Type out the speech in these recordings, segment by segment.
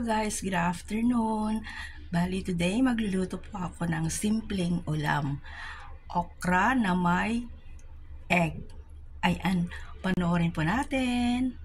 Hello guys, good afternoon. Bali today magluluto po ako ng simpleng ulam. Okra na may egg. Ayan, panoorin po natin.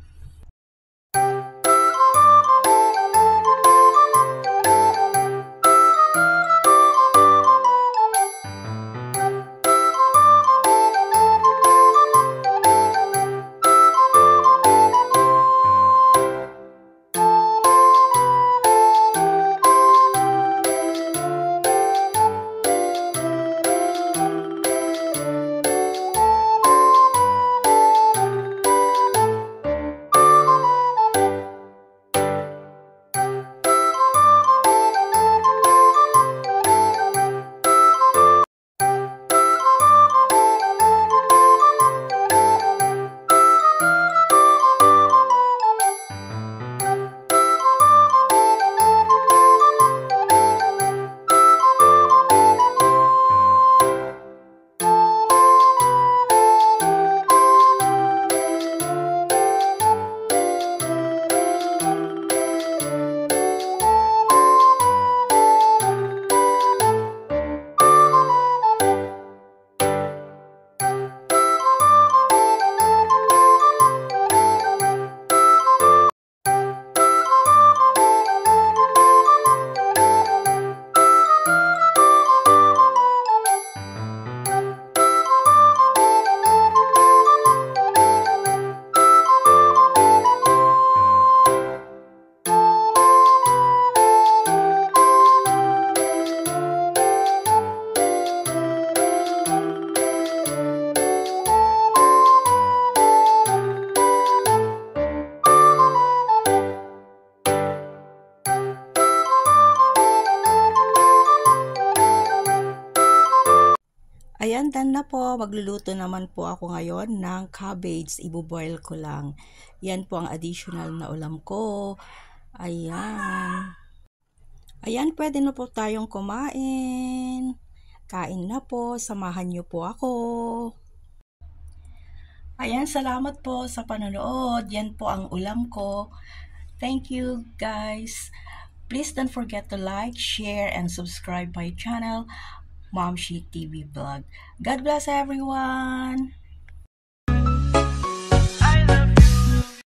Ayan, done na po. Magluluto naman po ako ngayon ng cabbage. Ibo-boil ko lang. Yan po ang additional na ulam ko. Ayan. Ayan, pwede na po tayong kumain. Kain na po. Samahan niyo po ako. Ayan, salamat po sa panonood. Yan po ang ulam ko. Thank you, guys. Please don't forget to like, share, and subscribe my channel, Momshi TV Vlog. God bless everyone!